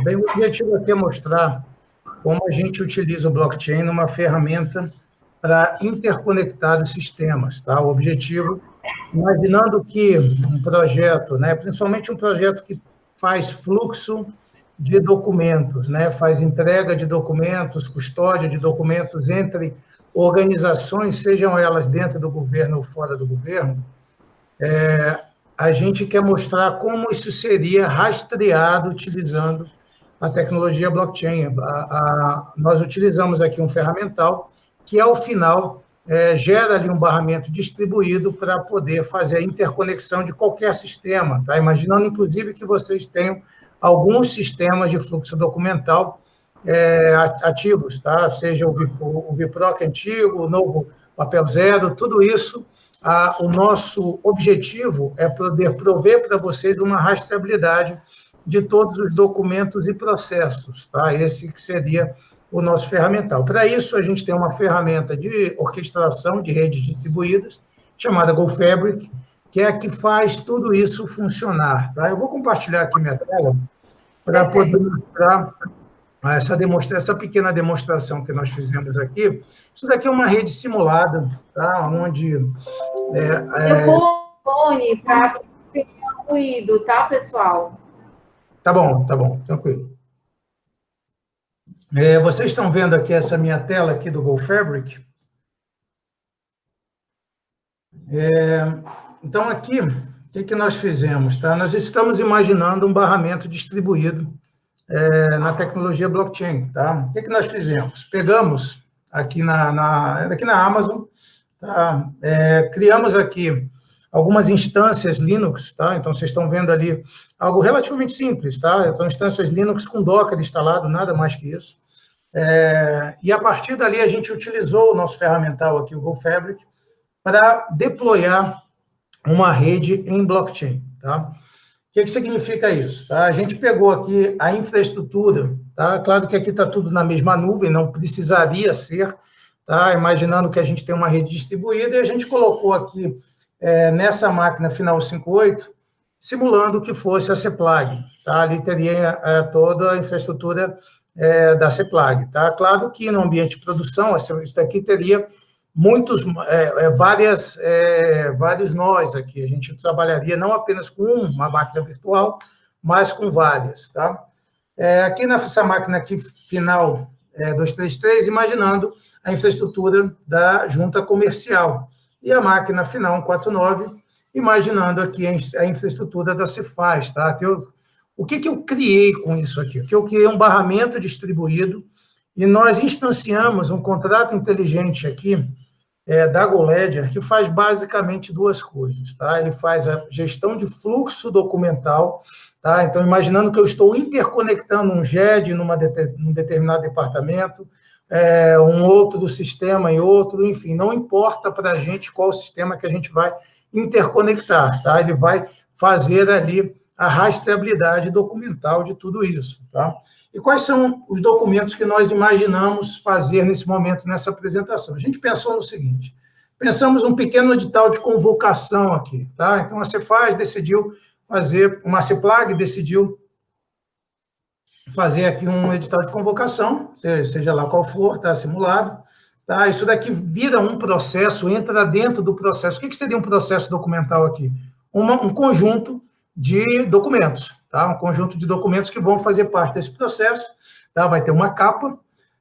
Bem, o objetivo aqui é mostrar como a gente utiliza o blockchain numa ferramenta para interconectar os sistemas, tá? O objetivo, imaginando que um projeto, né, principalmente um projeto que faz fluxo de documentos, né, faz entrega de documentos, custódia de documentos entre organizações, sejam elas dentro do governo ou fora do governo, a gente quer mostrar como isso seria rastreado utilizando a tecnologia blockchain. Nós utilizamos aqui um ferramental que, ao final, gera ali um barramento distribuído para poder fazer a interconexão de qualquer sistema, tá? Imaginando, inclusive, que vocês tenham alguns sistemas de fluxo documental ativos, tá? Seja o Biproc antigo, o novo Papel Zero, tudo isso. O nosso objetivo é poder prover para vocês uma rastreabilidade de todos os documentos e processos, tá? Esse que seria o nosso ferramental. Para isso, a gente tem uma ferramenta de orquestração de redes distribuídas, chamada GoFabric, que é a que faz tudo isso funcionar, tá? Eu vou compartilhar aqui minha tela para poder mostrar essa pequena demonstração que nós fizemos aqui. Isso daqui é uma rede simulada, tá? Onde... Eu vou fone para criar ruído, tá, pessoal? Tá bom, tranquilo. Vocês estão vendo aqui essa minha tela aqui do GoFabric? Então, aqui, o que nós fizemos? Tá? Nós estamos imaginando um barramento distribuído na tecnologia blockchain. Tá? O que nós fizemos? Pegamos aqui aqui na Amazon, tá? Criamos aqui algumas instâncias Linux, tá? Então, vocês estão vendo ali algo relativamente simples, tá? São instâncias Linux com Docker instalado, nada mais que isso. E, a partir dali, a gente utilizou o nosso ferramental aqui, o GoFabric, para deployar uma rede em blockchain, tá? O que significa isso? Tá? A gente pegou aqui a infraestrutura, tá? Claro que aqui está tudo na mesma nuvem, não precisaria ser, tá? Imaginando que a gente tem uma rede distribuída, e a gente colocou aqui nessa máquina final 58, simulando que fosse a CEPLAG, tá? Ali teria toda a infraestrutura da CEPLAG, tá? Claro que no ambiente de produção, isso daqui teria vários nós aqui. A gente trabalharia não apenas com uma máquina virtual, mas com várias, tá? Aqui nessa máquina aqui final 233, imaginando a infraestrutura da junta comercial. E a máquina final 149, imaginando aqui a infraestrutura da Cefaz, tá? O que eu criei com isso aqui? Eu criei um barramento distribuído e nós instanciamos um contrato inteligente aqui da GoLedger, que faz basicamente duas coisas, tá? Ele faz a gestão de fluxo documental, tá? Então, imaginando que eu estou interconectando um GED num determinado departamento, um outro sistema em outro, enfim, não importa para a gente qual sistema que a gente vai interconectar, tá? Ele vai fazer ali a rastreabilidade documental de tudo isso, tá? E quais são os documentos que nós imaginamos fazer nesse momento, nessa apresentação? A gente pensou no seguinte, pensamos um pequeno edital de convocação aqui, tá? Então, a Cefaz decidiu fazer, uma CEPLAG decidiu fazer aqui um edital de convocação, seja lá qual for, tá? Simulado, tá? Isso daqui vira um processo, entra dentro do processo. O que seria um processo documental aqui? Um conjunto de documentos, tá? Um conjunto de documentos que vão fazer parte desse processo, tá? Vai ter uma capa,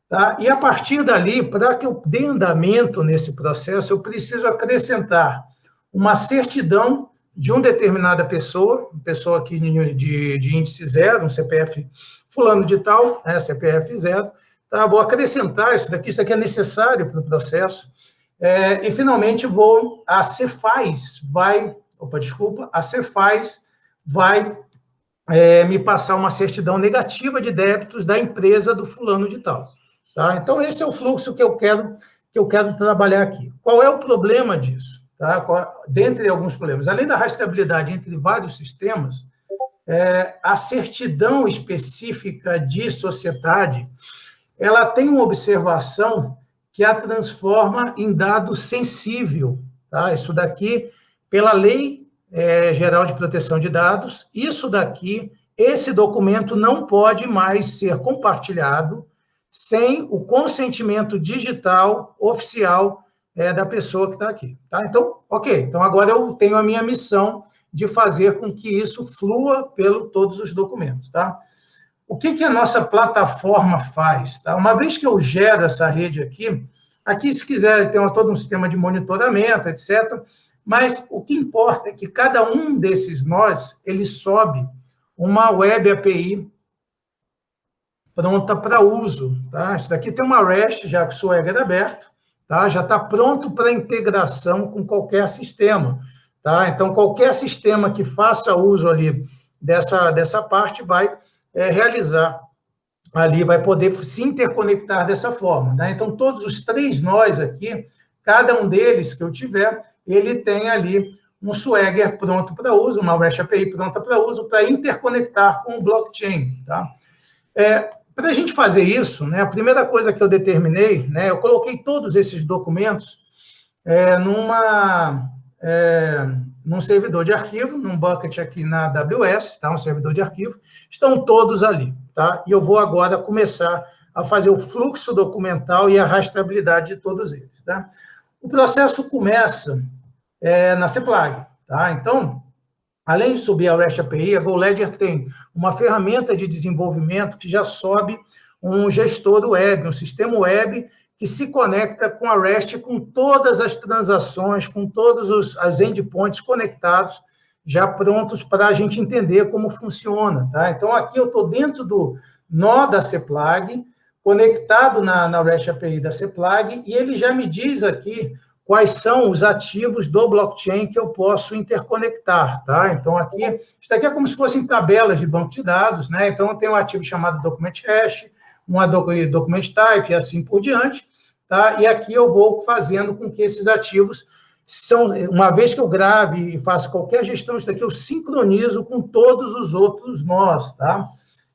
tá? E, a partir dali, para que eu dê andamento nesse processo, eu preciso acrescentar uma certidão de uma determinada pessoa aqui de índice 0, um CPF fulano de tal, CPF 0, tá? Vou acrescentar isso daqui é necessário para o processo, e, finalmente, a Cefaz vai me passar uma certidão negativa de débitos da empresa do fulano de tal, tá? Então, esse é o fluxo que eu quero trabalhar aqui. Qual é o problema disso? Tá? Dentre alguns problemas, além da rastreabilidade entre vários sistemas, a certidão específica de sociedade, ela tem uma observação que a transforma em dado sensível, tá? Isso daqui, pela Lei Geral de Proteção de Dados, isso daqui esse documento não pode mais ser compartilhado sem o consentimento digital oficial da pessoa que está aqui. Tá? Então, ok. Então, agora eu tenho a minha missão de fazer com que isso flua pelo todos os documentos. Tá? O que a nossa plataforma faz? Tá? Uma vez que eu gero essa rede aqui, se quiser, tem todo um sistema de monitoramento, etc., mas o que importa é que cada um desses nós, ele sobe uma web API pronta para uso. Tá? Isso daqui tem uma REST, já com o Swagger aberto, tá? Já está pronto para integração com qualquer sistema. Tá? Então, qualquer sistema que faça uso ali dessa parte vai realizar ali, vai poder se interconectar dessa forma. Tá? Então, todos os 3 nós aqui, cada um deles que eu tiver, ele tem ali um Swagger pronto para uso, uma REST API pronta para uso, para interconectar com o blockchain. Tá? Para a gente fazer isso, né, a primeira coisa que eu determinei, né, eu coloquei todos esses documentos num servidor de arquivo, num bucket aqui na AWS, tá, um servidor de arquivo, estão todos ali. Tá? E eu vou agora começar a fazer o fluxo documental e a rastreabilidade de todos eles. Tá? O processo começa na CPLAG. Tá? Então, além de subir a REST API, a GoLedger tem uma ferramenta de desenvolvimento que já sobe um gestor web, um sistema web que se conecta com a REST, com todas as transações, com todos os endpoints conectados, já prontos para a gente entender como funciona. Tá? Então, aqui eu estou dentro do nó da CPLAG, conectado na REST API da CPLAG, e ele já me diz aqui quais são os ativos do blockchain que eu posso interconectar. Tá? Então, isso daqui é como se fossem tabelas de banco de dados, né? Então, eu tenho um ativo chamado document hash, uma document type, e assim por diante. Tá? E aqui eu vou fazendo com que esses ativos uma vez que eu grave e faça qualquer gestão, isso daqui eu sincronizo com todos os outros nós, tá?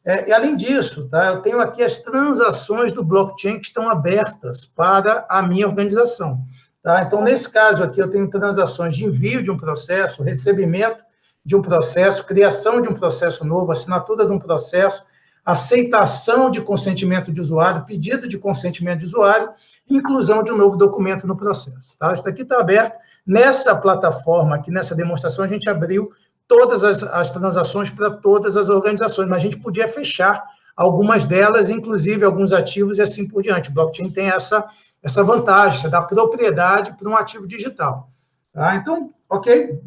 E além disso, tá, eu tenho aqui as transações do blockchain que estão abertas para a minha organização, tá? Então, nesse caso aqui, eu tenho transações de envio de um processo, recebimento de um processo, criação de um processo novo, assinatura de um processo, aceitação de consentimento de usuário, pedido de consentimento de usuário, inclusão de um novo documento no processo. Tá? Isso aqui está aberto. Nessa plataforma, aqui nessa demonstração, a gente abriu todas as transações para todas as organizações, mas a gente podia fechar algumas delas, inclusive alguns ativos e assim por diante. O blockchain tem essa vantagem, você dá propriedade para um ativo digital. Tá? Então, ok,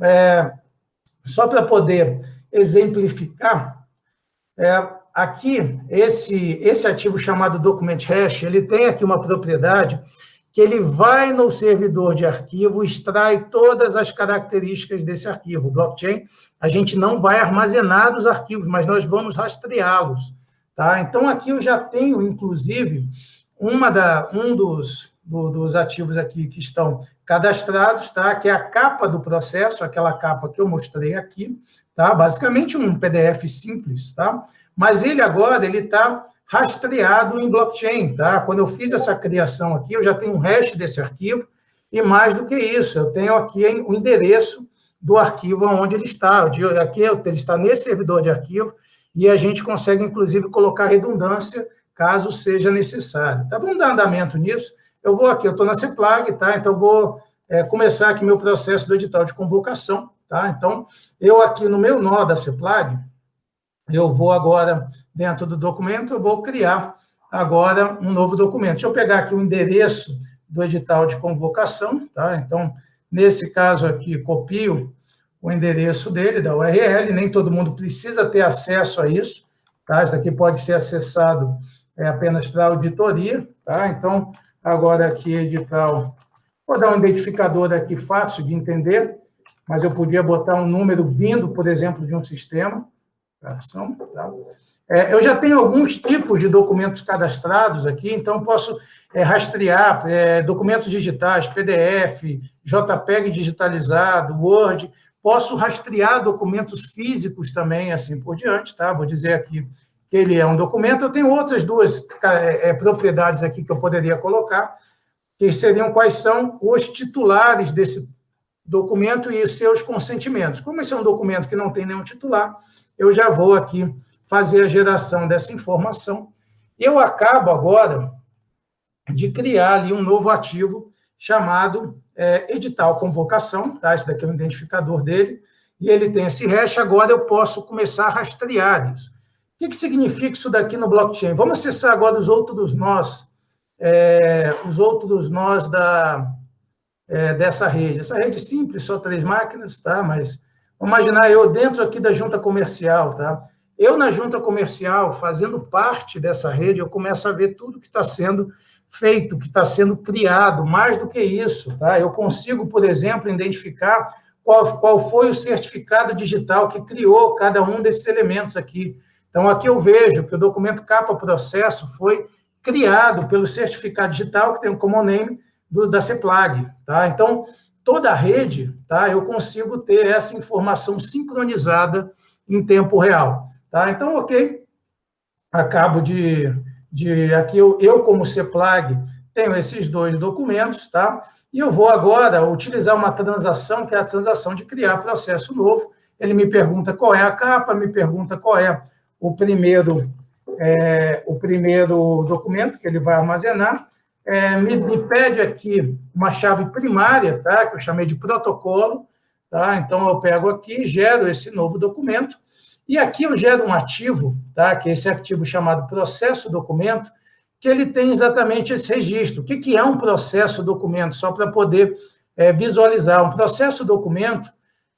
só para poder exemplificar, aqui, esse ativo chamado document hash, ele tem aqui uma propriedade que ele vai no servidor de arquivo, extrai todas as características desse arquivo. O blockchain, a gente não vai armazenar os arquivos, mas nós vamos rastreá-los. Tá? Então, aqui eu já tenho, inclusive, um dos ativos aqui que estão cadastrados, tá? Que é a capa do processo, aquela capa que eu mostrei aqui, tá? Basicamente um PDF simples, tá? Mas ele agora está rastreado em blockchain, tá? Quando eu fiz essa criação aqui, eu já tenho um hash desse arquivo, e mais do que isso, eu tenho aqui o endereço do arquivo onde ele está. Aqui ele está nesse servidor de arquivo, e a gente consegue, inclusive, colocar redundância, caso seja necessário. Tá? Vamos dar andamento nisso. Eu vou aqui, eu estou na CPLAG, tá? Então, eu vou começar aqui meu processo do edital de convocação, tá? Então, eu aqui no meu nó da CPLAG, eu vou agora, dentro do documento, eu vou criar agora um novo documento. Deixa eu pegar aqui o endereço do edital de convocação, tá? Então, nesse caso aqui, copio o endereço dele, da URL, nem todo mundo precisa ter acesso a isso, tá? Isso aqui pode ser acessado apenas para auditoria, tá? Então, agora aqui, edital, vou dar um identificador aqui fácil de entender, mas eu podia botar um número vindo, por exemplo, de um sistema, tá? Eu já tenho alguns tipos de documentos cadastrados aqui, então posso rastrear documentos digitais, PDF, JPEG digitalizado, Word, posso rastrear documentos físicos também, assim por diante, tá? Vou dizer aqui que ele é um documento. Eu tenho outras duas propriedades aqui que eu poderia colocar, que seriam quais são os titulares desse documento e os seus consentimentos. Como esse é um documento que não tem nenhum titular, eu já vou aqui fazer a geração dessa informação. Eu acabo agora de criar ali um novo ativo chamado edital convocação, tá? Esse daqui é o identificador dele, e ele tem esse hash, agora eu posso começar a rastrear isso. O que significa isso daqui no blockchain? Vamos acessar agora os outros nós dessa rede. Essa rede simples, só 3 máquinas, tá? Mas vamos imaginar eu dentro aqui da junta comercial, tá? Eu na junta comercial, fazendo parte dessa rede, eu começo a ver tudo que está sendo feito, que está sendo criado, mais do que isso, tá? Eu consigo, por exemplo, identificar qual foi o certificado digital que criou cada um desses elementos aqui. Então, aqui eu vejo que o documento capa processo foi criado pelo certificado digital, que tem o common name da CEPLAG, tá? Então, toda a rede, tá? Eu consigo ter essa informação sincronizada em tempo real, tá? Então, ok, acabo aqui eu como CEPLAG, tenho esses 2 documentos, tá? E eu vou agora utilizar uma transação, que é a transação de criar processo novo. Ele me pergunta qual é a capa, me pergunta qual é o primeiro documento que ele vai armazenar, me pede aqui uma chave primária, tá? Que eu chamei de protocolo, tá? Então, eu pego aqui, gero esse novo documento, e aqui eu gero um ativo, tá? Que é esse ativo chamado processo documento, que ele tem exatamente esse registro. O que é um processo documento? Só para poder visualizar. Um processo documento,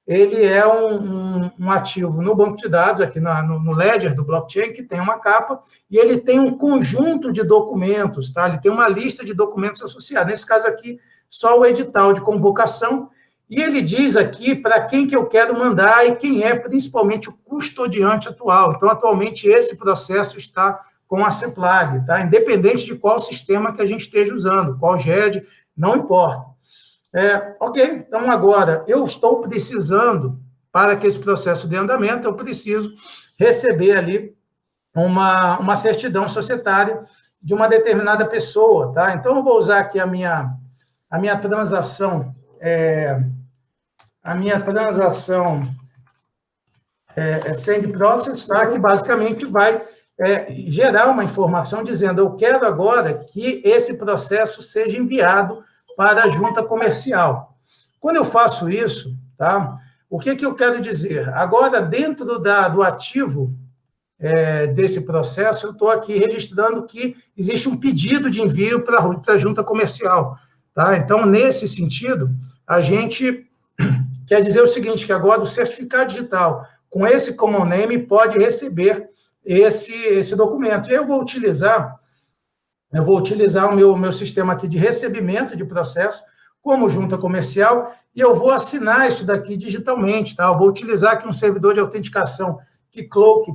ele é um ativo no banco de dados, aqui no ledger do blockchain, que tem uma capa, e ele tem um conjunto de documentos, tá? Ele tem uma lista de documentos associados. Nesse caso aqui, só o edital de convocação, e ele diz aqui para quem que eu quero mandar e quem é principalmente o custodiante atual. Então, atualmente, esse processo está com a CEPLAG, tá? Independente de qual sistema que a gente esteja usando, qual GED, não importa. Ok, então agora, eu estou precisando, para que esse processo de andamento, eu preciso receber ali uma certidão societária de uma determinada pessoa, tá? Então, eu vou usar aqui a minha transação, send process, tá? Que basicamente vai gerar uma informação dizendo, eu quero agora que esse processo seja enviado para a junta comercial. Quando eu faço isso, tá? O que eu quero dizer? Agora, dentro do ativo desse processo, eu estou aqui registrando que existe um pedido de envio para a junta comercial, tá? Então, nesse sentido, a gente quer dizer o seguinte, que agora o certificado digital, com esse common name, pode receber esse documento. E eu vou utilizar o meu sistema aqui de recebimento de processo como junta comercial e eu vou assinar isso daqui digitalmente, tá? Eu vou utilizar aqui um servidor de autenticação Keycloak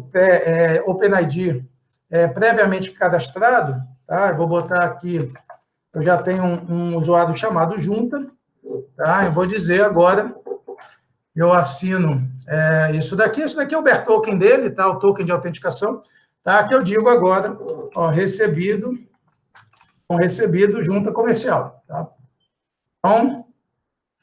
OpenID previamente cadastrado, tá? Eu vou botar aqui, eu já tenho um usuário chamado junta, tá? Eu vou dizer agora, eu assino isso daqui é o BER token dele, tá? O token de autenticação, tá? Que eu digo agora, ó, recebido junta comercial, tá? Então,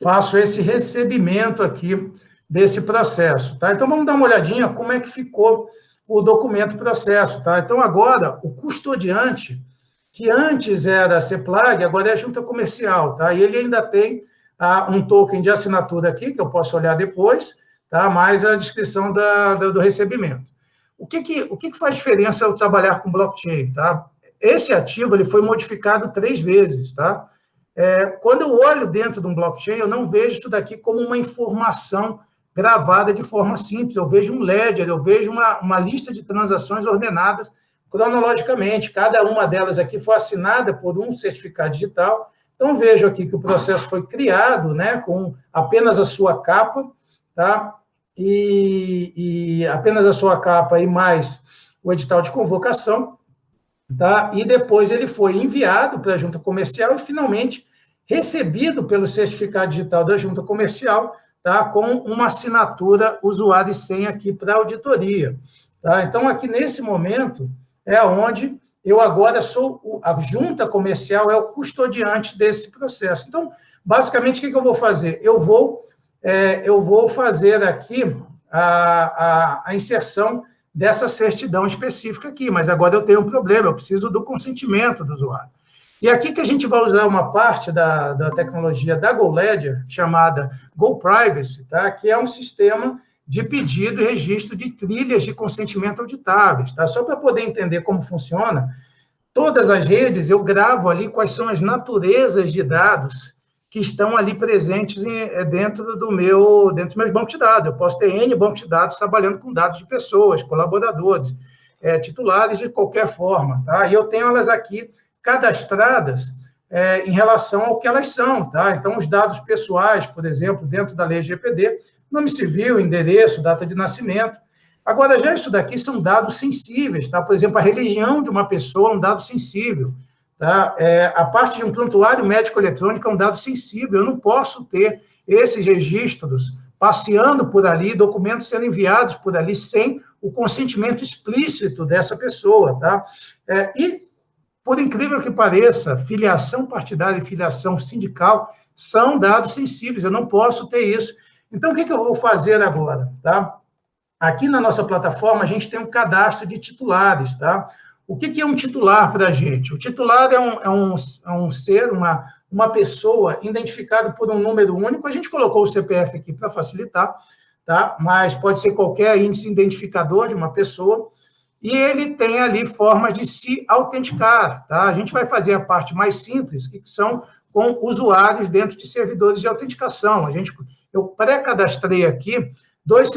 faço esse recebimento aqui desse processo, tá? Então, vamos dar uma olhadinha como é que ficou o documento processo, tá? Então, agora, o custodiante, que antes era a CEPLAG, agora é a junta comercial, tá? E ele ainda tem um token de assinatura aqui, que eu posso olhar depois, tá? Mais a descrição do recebimento. O que faz diferença eu trabalhar com blockchain, tá? Esse ativo ele foi modificado 3 vezes, tá? Quando eu olho dentro de um blockchain, eu não vejo isso daqui como uma informação gravada de forma simples, eu vejo um ledger, eu vejo uma lista de transações ordenadas cronologicamente, cada uma delas aqui foi assinada por um certificado digital, então vejo aqui que o processo foi criado, né, com apenas a sua capa, tá? E apenas a sua capa e mais o edital de convocação, tá? E depois ele foi enviado para a junta comercial e, finalmente, recebido pelo certificado digital da junta comercial, tá? Com uma assinatura usuário e senha aqui para auditoria, tá? Então, aqui nesse momento, é onde eu agora sou, a junta comercial é o custodiante desse processo. Então, basicamente, o que eu vou fazer? Eu vou fazer aqui a inserção dessa certidão específica aqui, mas agora eu tenho um problema, eu preciso do consentimento do usuário. E aqui que a gente vai usar uma parte da tecnologia da GoLedger, chamada GoPrivacy, tá? Que é um sistema de pedido e registro de trilhas de consentimento auditáveis. Tá? Só para poder entender como funciona, todas as redes eu gravo ali quais são as naturezas de dados que estão ali presentes dentro dos meus bancos de dados. Eu posso ter N bancos de dados trabalhando com dados de pessoas, colaboradores, titulares de qualquer forma. Tá? E eu tenho elas aqui cadastradas em relação ao que elas são. Tá? Então, os dados pessoais, por exemplo, dentro da lei GPD, nome civil, endereço, data de nascimento. Agora, já isso daqui são dados sensíveis, tá? Por exemplo, a religião de uma pessoa é um dado sensível, tá? A parte de um prontuário médico eletrônico é um dado sensível, eu não posso ter esses registros passeando por ali, documentos sendo enviados por ali sem o consentimento explícito dessa pessoa, tá? E, por incrível que pareça, filiação partidária e filiação sindical são dados sensíveis, eu não posso ter isso. Então, o que eu vou fazer agora? Tá? Aqui na nossa plataforma, a gente tem um cadastro de titulares. Tá? O que é um titular para a gente? O titular é um ser, uma pessoa identificado por um número único. A gente colocou o CPF aqui para facilitar, tá? Mas pode ser qualquer índice identificador de uma pessoa. E ele tem ali formas de se autenticar. Tá? A gente vai fazer a parte mais simples, que são com usuários dentro de servidores de autenticação. Eu pré-cadastrei aqui dois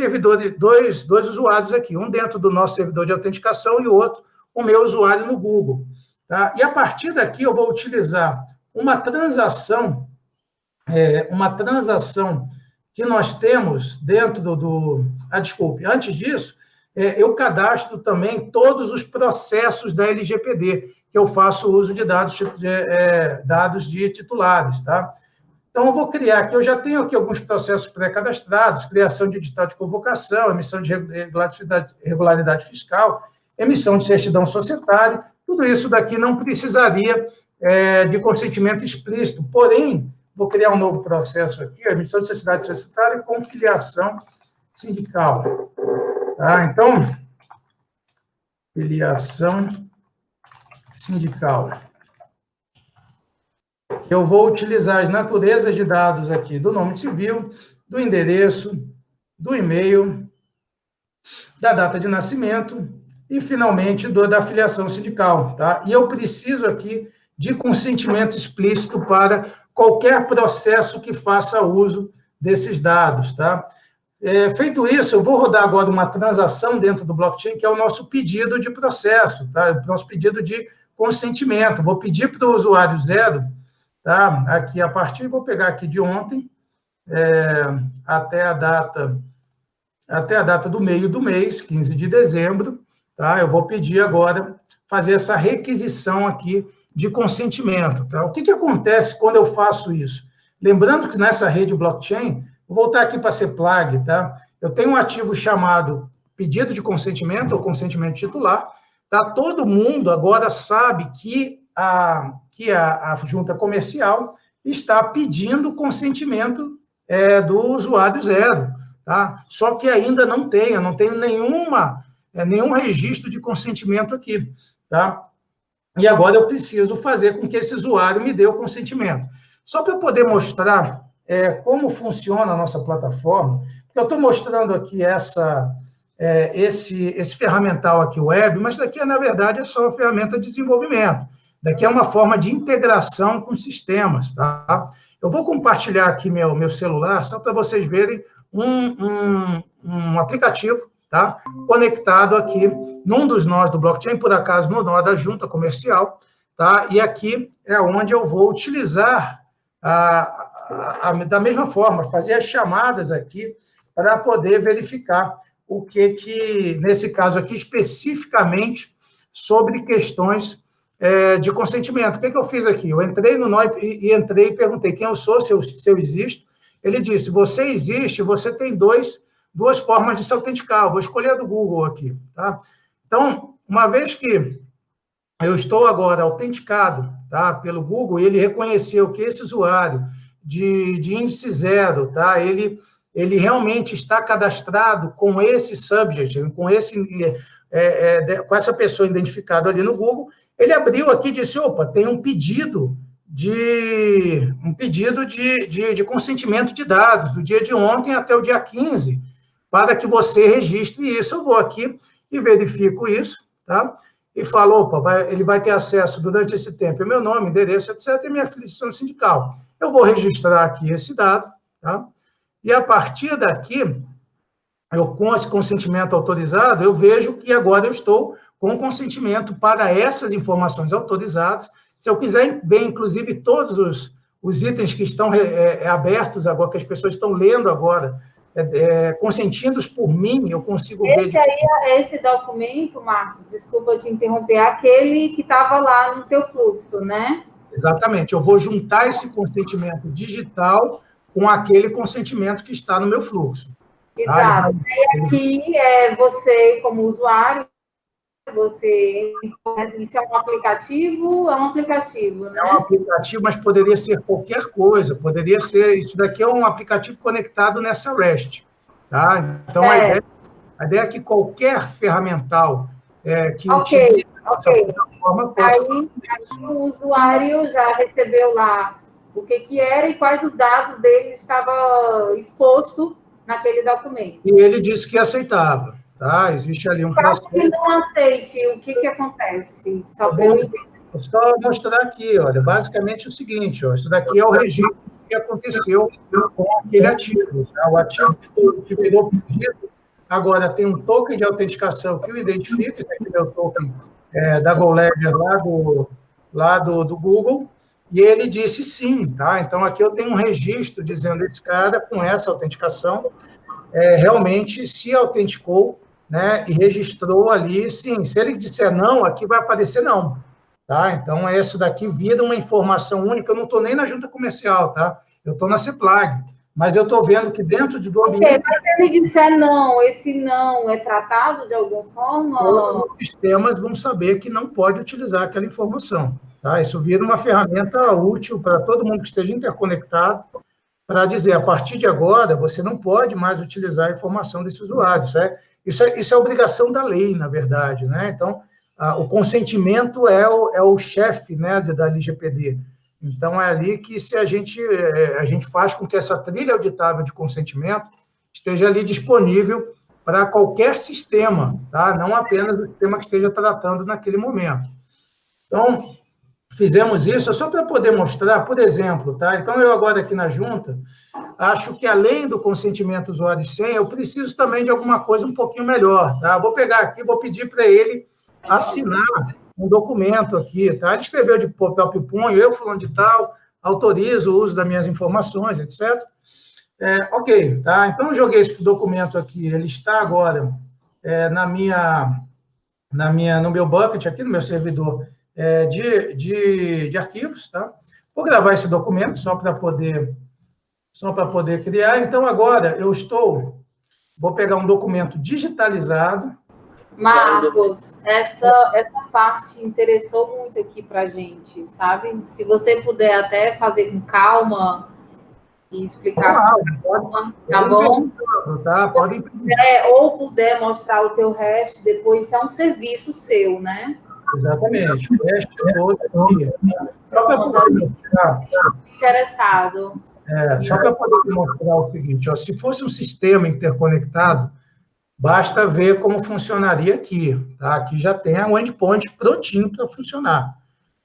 usuários aqui, um dentro do nosso servidor de autenticação e o outro, o meu usuário no Google. Tá? E a partir daqui eu vou utilizar uma transação que nós temos dentro desculpe, antes disso, eu cadastro também todos os processos da LGPD, que eu faço uso de dados de titulares, tá? Então, eu vou criar aqui, eu já tenho aqui alguns processos pré-cadastrados, criação de edital de convocação, emissão de regularidade fiscal, emissão de certidão societária, tudo isso daqui não precisaria de consentimento explícito, porém, vou criar um novo processo aqui, emissão de sociedade societária com filiação sindical. Tá? Então, filiação sindical. Eu vou utilizar as naturezas de dados aqui do nome civil, do endereço, do e-mail, da data de nascimento e, finalmente, da filiação sindical. Tá? E eu preciso aqui de consentimento explícito para qualquer processo que faça uso desses dados. Tá? Feito isso, eu vou rodar agora uma transação dentro do blockchain, que é o nosso pedido de processo, tá? O nosso pedido de consentimento. Vou pedir para o usuário 0, tá? Aqui a partir, vou pegar aqui de ontem, até a data do meio do mês, 15 de dezembro, tá? Eu vou pedir agora, fazer essa requisição aqui de consentimento, tá? O que acontece quando eu faço isso? Lembrando que nessa rede blockchain, vou voltar aqui para a CEPLAG, tá? Eu tenho um ativo chamado pedido de consentimento, ou consentimento titular, tá? Todo mundo agora sabe que a junta comercial está pedindo consentimento do usuário 0, tá? Só que ainda não tenho nenhum registro de consentimento aqui, tá? E agora eu preciso fazer com que esse usuário me dê o consentimento. Só para poder mostrar como funciona a nossa plataforma, porque eu estou mostrando aqui esse ferramental aqui web, mas daqui, na verdade, é só uma ferramenta de desenvolvimento. Daqui é uma forma de integração com sistemas, tá? Eu vou compartilhar aqui meu celular, só para vocês verem um aplicativo, tá? Conectado aqui num dos nós do blockchain, por acaso, no nó da junta comercial, tá? E aqui é onde eu vou utilizar da mesma forma, fazer as chamadas aqui para poder verificar o que nesse caso aqui, especificamente sobre questões de consentimento. O que eu fiz aqui? Eu entrei no nó e entrei e perguntei quem eu sou, se eu existo. Ele disse, você existe, você tem duas formas de se autenticar. Eu vou escolher a do Google aqui. Tá? Então, uma vez que eu estou agora autenticado, tá, pelo Google, ele reconheceu que esse usuário de índice 0, tá, ele ele realmente está cadastrado com esse subject, com essa pessoa identificada ali no Google. Ele abriu aqui e disse, opa, tem um pedido de consentimento de dados, do dia de ontem até o dia 15, para que você registre isso. Eu vou aqui e verifico isso, tá? E falo, opa, ele vai ter acesso durante esse tempo, meu nome, endereço, etc., e minha afiliação sindical. Eu vou registrar aqui esse dado, tá? E a partir daqui, com esse consentimento autorizado, eu vejo que agora eu estou com consentimento para essas informações autorizadas. Se eu quiser ver, inclusive, todos os itens que estão abertos agora, que as pessoas estão lendo agora, consentidos por mim, eu consigo ver... Esse documento, Marcos, desculpa te interromper, é aquele que estava lá no teu fluxo, né? Exatamente. Eu vou juntar esse consentimento digital com aquele consentimento que está no meu fluxo. Exato. Tá? E aqui, você, como usuário, isso é um aplicativo? É um aplicativo, né? É um aplicativo, mas poderia ser qualquer coisa. Poderia ser... Isso daqui é um aplicativo conectado nessa REST. Tá? Então, a ideia é que qualquer ferramental que utilize essa plataforma possa... Aí o usuário já recebeu lá o que era e quais os dados dele estavam expostos naquele documento. E ele disse que aceitava, tá? Existe ali um processo... Caso ele não aceite, o que acontece? Só mostrar aqui, olha, basicamente o seguinte, ó, isso daqui é o registro que aconteceu com aquele ativo, tá? O ativo que virou pedido, agora tem um token de autenticação que o identifica, esse aqui é o token da GoLedger lá do Google, e ele disse sim, tá? Então, aqui eu tenho um registro dizendo esse cara, com essa autenticação, realmente se autenticou, né, e registrou ali, sim. Se ele disser não, aqui vai aparecer não, tá? Então, isso daqui vira uma informação única, eu não estou nem na junta comercial, tá? Eu estou na CEPLAG, mas eu estou vendo que dentro do ambiente... Mas se ele disser não, esse não é tratado de alguma forma? Todos os sistemas vão saber que não pode utilizar aquela informação, tá? Isso vira uma ferramenta útil para todo mundo que esteja interconectado, para dizer, a partir de agora, você não pode mais utilizar a informação desse usuário. Isso é obrigação da lei, na verdade, né? Então, o consentimento é o chefe, né, da LGPD. Então, é ali que a gente faz com que essa trilha auditável de consentimento esteja ali disponível para qualquer sistema, tá? Não apenas o sistema que esteja tratando naquele momento. Então, fizemos isso só para poder mostrar, por exemplo, tá? Então, eu agora aqui na junta, acho que além do consentimento usuário e senha, eu preciso também de alguma coisa um pouquinho melhor, tá? Vou pegar aqui, vou pedir para ele assinar um documento aqui, tá? Ele escreveu de próprio punho, eu fulano de tal, autorizo o uso das minhas informações, etc. Ok, tá? Então, eu joguei esse documento aqui, ele está agora no meu bucket, aqui no meu servidor de arquivos, tá? Vou gravar esse documento só para poder criar. Então, agora, vou pegar um documento digitalizado. Marcos, essa parte interessou muito aqui para a gente, sabe? Se você puder até fazer com calma e explicar com calma, tá bom? Tá, se quiser, ou puder mostrar o teu resto, depois isso é um serviço seu, né? Exatamente. O resto todo aqui. Só para poder mostrar. Interessado. Só para poder mostrar o seguinte, ó, se fosse um sistema interconectado, basta ver como funcionaria aqui, tá? Aqui já tem o endpoint prontinho para funcionar,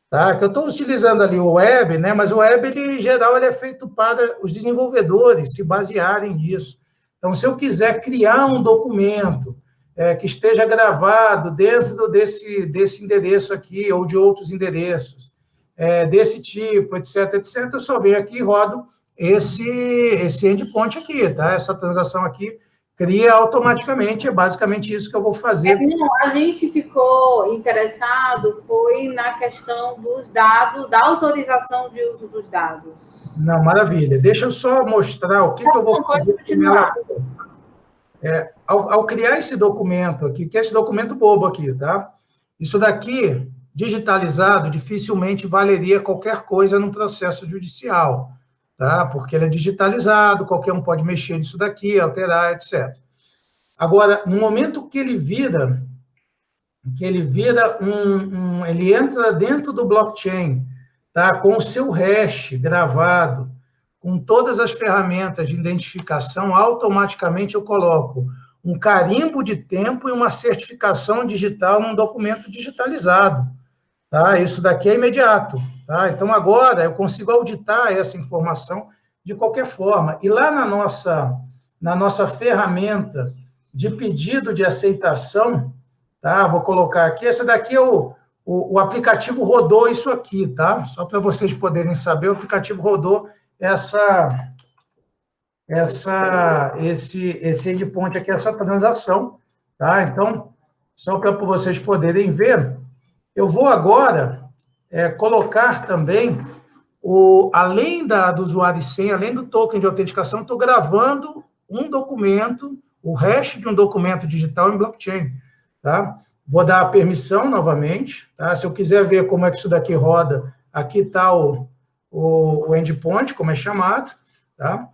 tá? Que eu estou utilizando ali o web, né? Mas o web, em geral, ele é feito para os desenvolvedores se basearem nisso. Então, se eu quiser criar um documento que esteja gravado dentro desse endereço aqui, ou de outros endereços, desse tipo, etc., etc., eu só venho aqui e rodo esse endpoint aqui, tá? Essa transação aqui cria automaticamente, é basicamente isso que eu vou fazer. A gente ficou interessado, foi na questão dos dados, da autorização de uso dos dados. Não, maravilha. Deixa eu só mostrar o que eu vou fazer com ela. Ao criar esse documento aqui, que é esse documento bobo aqui, tá? Isso daqui, digitalizado, dificilmente valeria qualquer coisa no processo judicial, tá? Porque ele é digitalizado, qualquer um pode mexer nisso daqui, alterar, etc. Agora, no momento que ele vira ele entra dentro do blockchain, tá? Com o seu hash gravado, com todas as ferramentas de identificação, automaticamente eu coloco um carimbo de tempo e uma certificação digital num documento digitalizado, tá? Isso daqui é imediato, tá? Então, agora, eu consigo auditar essa informação de qualquer forma. E lá na nossa ferramenta de pedido de aceitação, tá? Vou colocar aqui, essa daqui é o aplicativo rodou isso aqui, tá? Só para vocês poderem saber, o aplicativo rodou esse endpoint aqui, essa transação, tá? Então, só para vocês poderem ver, eu vou agora colocar também, além do usuário e senha, além do token de autenticação, estou gravando um documento, o hash de um documento digital em blockchain, tá? Vou dar a permissão novamente, tá? Se eu quiser ver como é que isso daqui roda, aqui está o endpoint, como é chamado, tá?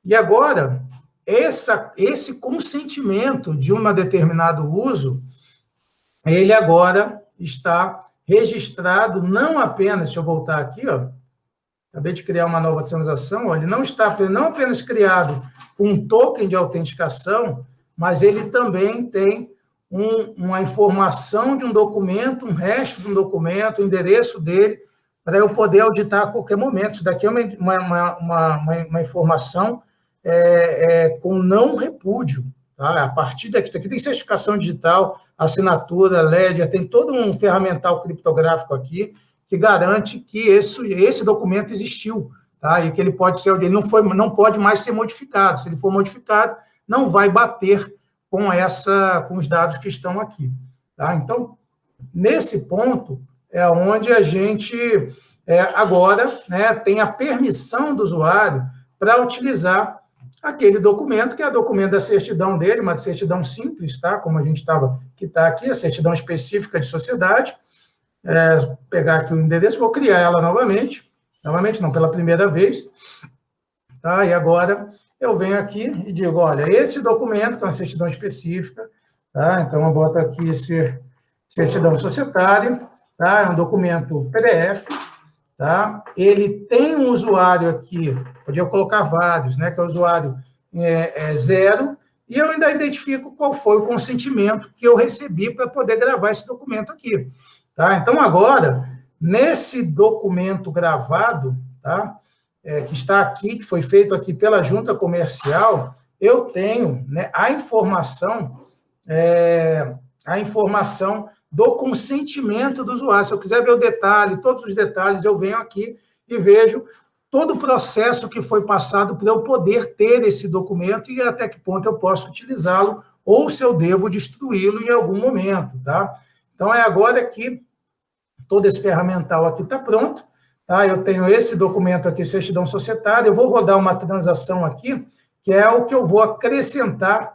E agora, esse consentimento de um determinado uso, ele agora está registrado, não apenas, deixa eu voltar aqui, ó, acabei de criar uma nova transação, ó, ele não apenas criado com um token de autenticação, mas ele também tem uma informação de um documento, um hash de um documento, o endereço dele, para eu poder auditar a qualquer momento. Isso daqui é uma informação com não repúdio. Tá? A partir daqui tem certificação digital, assinatura, ledger, tem todo um ferramental criptográfico aqui que garante que esse documento existiu, tá? E que ele pode ser, ele não pode mais ser modificado. Se ele for modificado, não vai bater com os dados que estão aqui. Tá? Então, nesse ponto, é onde a gente agora, né, tem a permissão do usuário para utilizar aquele documento, que é o documento da certidão dele, uma certidão simples, tá? Como a gente que está aqui, a certidão específica de sociedade. Pegar aqui o endereço, vou criar ela novamente não, pela primeira vez, tá? E agora eu venho aqui e digo, olha, esse documento é uma certidão específica, tá? Então eu boto aqui certidão societária, tá? É um documento PDF, tá? Ele tem um usuário aqui, podia colocar vários, né? Que é o usuário 0, e eu ainda identifico qual foi o consentimento que eu recebi para poder gravar esse documento aqui, tá? Então, agora, nesse documento gravado, tá? Que está aqui, que foi feito aqui pela junta comercial, eu tenho, né, a informação do consentimento do usuário. Se eu quiser ver o detalhe, todos os detalhes, eu venho aqui e vejo todo o processo que foi passado para eu poder ter esse documento e até que ponto eu posso utilizá-lo ou se eu devo destruí-lo em algum momento, tá? Então, agora que todo esse ferramental aqui está pronto, tá? Eu tenho esse documento aqui, certidão societária, eu vou rodar uma transação aqui, que é o que eu vou acrescentar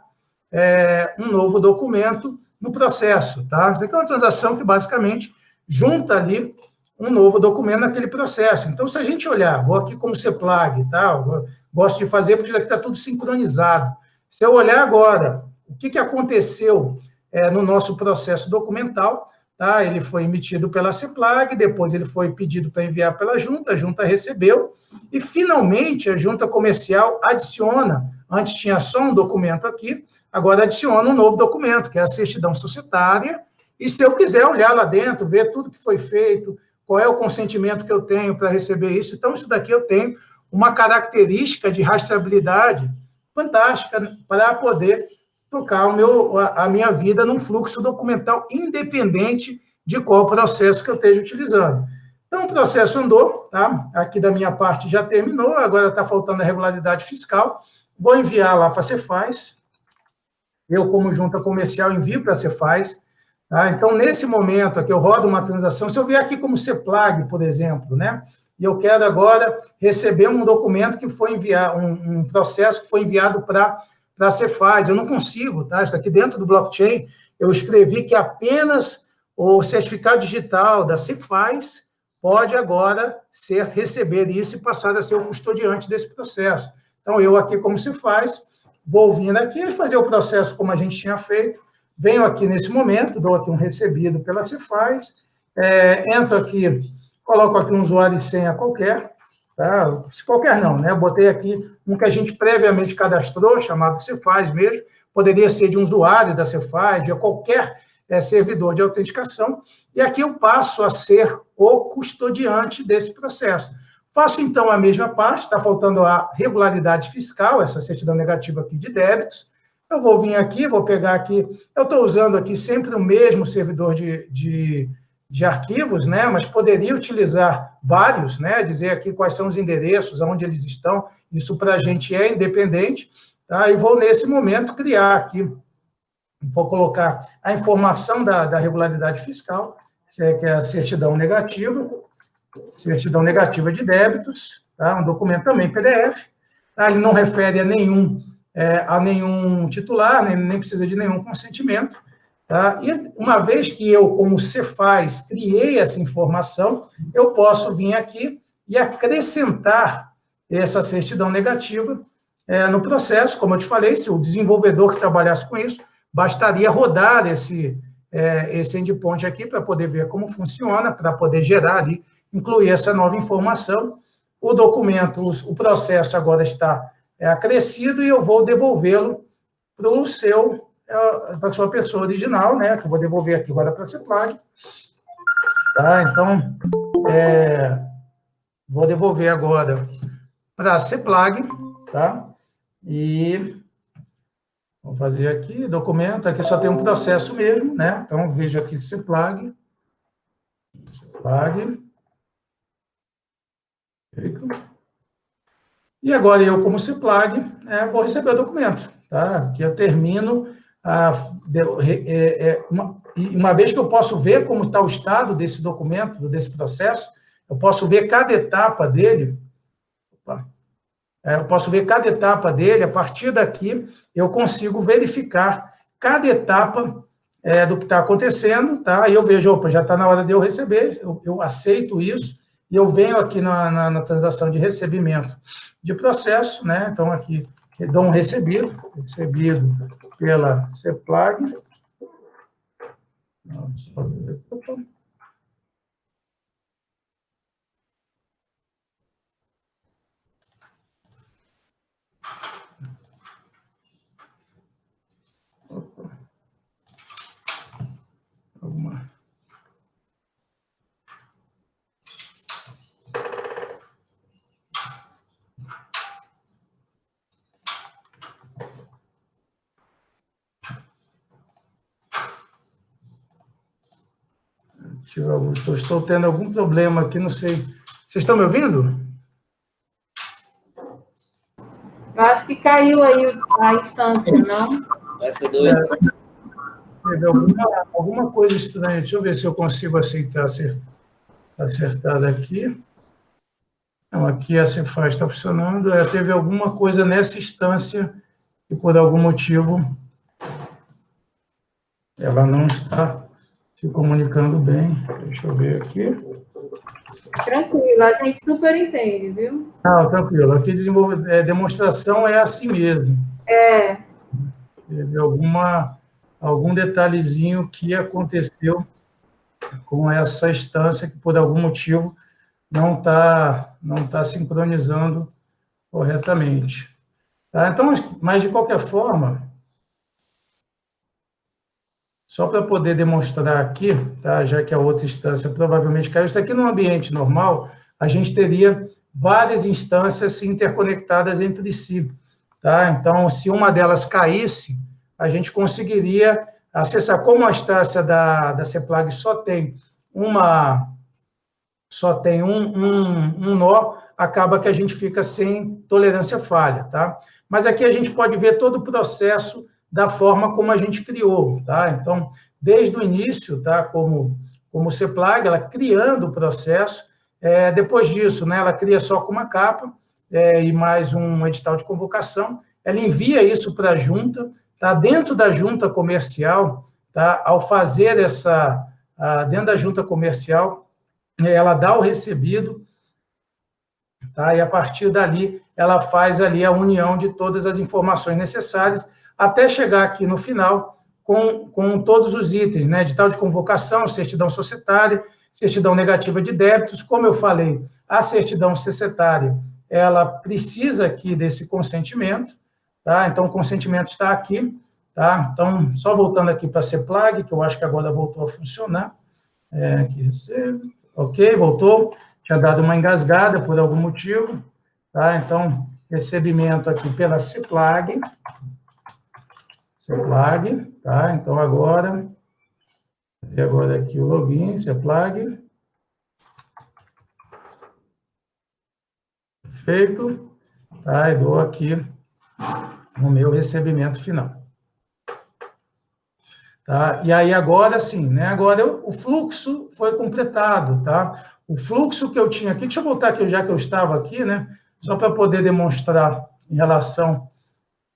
um novo documento no processo, tá? Isso aqui é uma transação que, basicamente, junta ali um novo documento naquele processo. Então, se a gente olhar, vou aqui como CPLAG, tá? Eu gosto de fazer porque aqui está tudo sincronizado. Se eu olhar agora o que aconteceu no nosso processo documental, tá? Ele foi emitido pela CPLAG, depois ele foi pedido para enviar pela junta, a junta recebeu, e, finalmente, a junta comercial adiciona, antes tinha só um documento aqui, agora adiciona um novo documento, que é a certidão societária, e se eu quiser olhar lá dentro, ver tudo que foi feito, qual é o consentimento que eu tenho para receber isso, então isso daqui eu tenho uma característica de rastreabilidade fantástica para poder tocar a minha vida num fluxo documental independente de qual processo que eu esteja utilizando. Então, o processo andou, tá? Aqui da minha parte já terminou, agora está faltando a regularidade fiscal, vou enviar lá para a Cefaz, eu, como junta comercial, envio para a Cefaz, tá? Então, nesse momento aqui, eu rodo uma transação, se eu vier aqui como CPLAG, por exemplo, né? E eu quero agora receber um documento que foi enviado, um processo que foi enviado para a Cefaz, eu não consigo, tá? Isso aqui dentro do blockchain, eu escrevi que apenas o certificado digital da Cefaz pode agora receber isso e passar a ser o custodiante desse processo. Então, eu aqui, como se faz, vou vir aqui e fazer o processo como a gente tinha feito, venho aqui nesse momento, dou aqui um recebido pela Cefaz, entro aqui, coloco aqui um usuário e senha qualquer, tá? Se qualquer não, né? Eu botei aqui um que a gente previamente cadastrou, chamado Cefaz mesmo, poderia ser de um usuário da Cefaz, de qualquer servidor de autenticação, e aqui eu passo a ser o custodiante desse processo. Faço, então, a mesma parte, está faltando a regularidade fiscal, essa certidão negativa aqui de débitos. Eu vou vir aqui, vou pegar aqui, eu estou usando aqui sempre o mesmo servidor de arquivos, né? Mas poderia utilizar vários, né? Dizer aqui quais são os endereços, onde eles estão, isso para a gente é independente, tá? E vou, nesse momento, criar aqui, vou colocar a informação da regularidade fiscal, que é a certidão negativa de débitos, tá? Um documento também PDF, tá? Ele não refere a nenhum titular, nem precisa de nenhum consentimento, tá? E uma vez que eu, como Cefaz, criei essa informação, eu posso vir aqui e acrescentar essa certidão negativa no processo. Como eu te falei, se o desenvolvedor que trabalhasse com isso, bastaria rodar esse endpoint aqui para poder ver como funciona, para poder gerar ali, incluir essa nova informação. O documento, o processo agora está acrescido e eu vou devolvê-lo para a sua pessoa original, né? Que eu vou devolver aqui agora para a Ceplag. Tá? Então, vou devolver agora para a Ceplag, tá? E vou fazer aqui, documento, aqui só tem um processo mesmo, né? Então, vejo aqui Ceplag. E agora eu, como Ceplag, vou receber o documento, tá? Aqui eu termino, uma vez que eu posso ver como está o estado desse documento, desse processo, eu posso ver cada etapa dele, a partir daqui eu consigo verificar cada etapa do que está acontecendo, tá? E eu vejo, opa, já está na hora de eu receber, eu aceito isso, e eu venho aqui na transação de recebimento de processo, né? Então, aqui, dou um recebido pela Ceplag. Estou tendo algum problema aqui, não sei. Vocês estão me ouvindo? Eu acho que caiu aí a instância, não? Essa dois. Teve alguma coisa estranha. Deixa eu ver se eu consigo acertar aqui. Não, aqui a Cefaz está funcionando. Teve alguma coisa nessa instância que, por algum motivo, ela não está se comunicando bem. Deixa eu ver aqui. Tranquilo, a gente super entende, viu? Não, tranquilo. Aqui demonstração é assim mesmo. Teve algum detalhezinho que aconteceu com essa instância que, por algum motivo, não tá sincronizando corretamente. Tá? Então, mas, de qualquer forma, só para poder demonstrar aqui, tá? Já que a outra instância provavelmente caiu, isso aqui no ambiente normal, a gente teria várias instâncias interconectadas entre si. Tá? Então, se uma delas caísse, a gente conseguiria acessar. Como a instância da Ceplag só tem um nó, acaba que a gente fica sem tolerância à falha. Tá? Mas aqui a gente pode ver todo o processo da forma como a gente criou, tá? Então, desde o início, tá? Como Ceplag, ela criando o processo, depois disso, né? Ela cria só com uma capa e mais um edital de convocação, ela envia isso para a junta, tá? Dentro da junta comercial, tá? Ao fazer dentro da junta comercial, ela dá o recebido, tá? E a partir dali, ela faz ali a união de todas as informações necessárias, até chegar aqui no final com todos os itens, né? Edital de convocação, certidão societária, certidão negativa de débitos. Como eu falei, a certidão societária, ela precisa aqui desse consentimento, tá? Então, o consentimento está aqui, tá? Então, só voltando aqui para a CEPLAG, que eu acho que agora voltou a funcionar. Aqui recebe. Ok, voltou. Tinha dado uma engasgada por algum motivo, tá? Então, recebimento aqui pela CEPLAG, tá? Então, agora aqui o login, CEPLAG. Feito, tá? E dou aqui o meu recebimento final. Tá? E aí, agora sim, né? Agora o fluxo foi completado, tá? O fluxo que eu tinha aqui, deixa eu voltar aqui, já que eu estava aqui, né? Só para poder demonstrar em relação.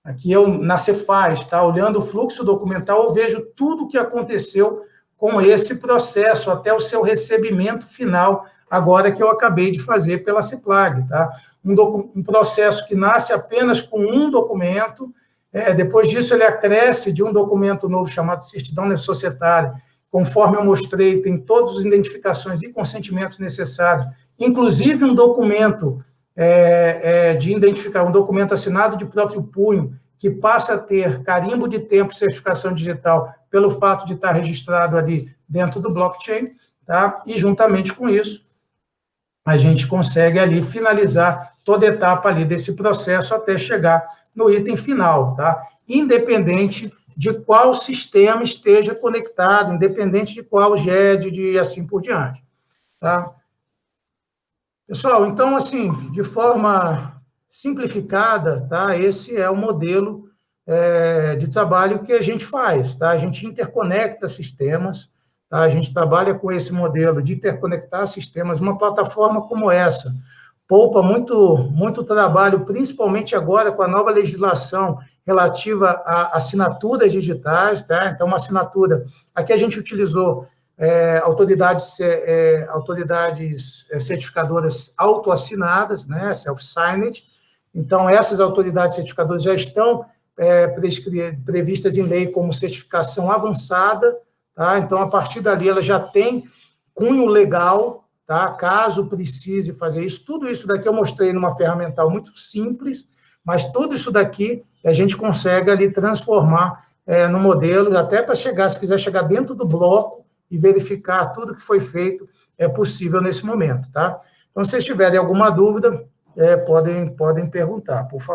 Aqui eu, na Cefaz, tá? Olhando o fluxo documental, eu vejo tudo o que aconteceu com esse processo, até o seu recebimento final, agora que eu acabei de fazer pela CEPLAG, tá? Um processo que nasce apenas com um documento. Depois disso, ele acresce de um documento novo chamado certidão societária, conforme eu mostrei, tem todas as identificações e consentimentos necessários, inclusive um documento de identificar, um documento assinado de próprio punho, que passa a ter carimbo de tempo e certificação digital pelo fato de estar registrado ali dentro do blockchain, tá? E juntamente com isso, a gente consegue ali finalizar toda a etapa ali desse processo até chegar no item final, tá? Independente de qual sistema esteja conectado, independente de qual GED, de assim por diante, tá? Pessoal, então, assim, de forma simplificada, tá? Esse é o modelo de trabalho que a gente faz, tá? A gente interconecta sistemas, tá? A gente trabalha com esse modelo de interconectar sistemas. Uma plataforma como essa poupa muito trabalho, principalmente agora com a nova legislação relativa a assinaturas digitais, tá? Então, uma assinatura, aqui a gente utilizou autoridades certificadoras autoassinadas, né? Self-signed. Então, essas autoridades certificadoras já estão previstas em lei como certificação avançada, tá? Então, a partir dali, ela já tem cunho legal, tá? Caso precise fazer isso. Tudo isso daqui eu mostrei numa ferramental muito simples, mas tudo isso daqui a gente consegue ali transformar no modelo, até para chegar, se quiser chegar dentro do bloco e verificar tudo que foi feito, é possível nesse momento, tá? Então, se vocês tiverem alguma dúvida, podem perguntar, por favor.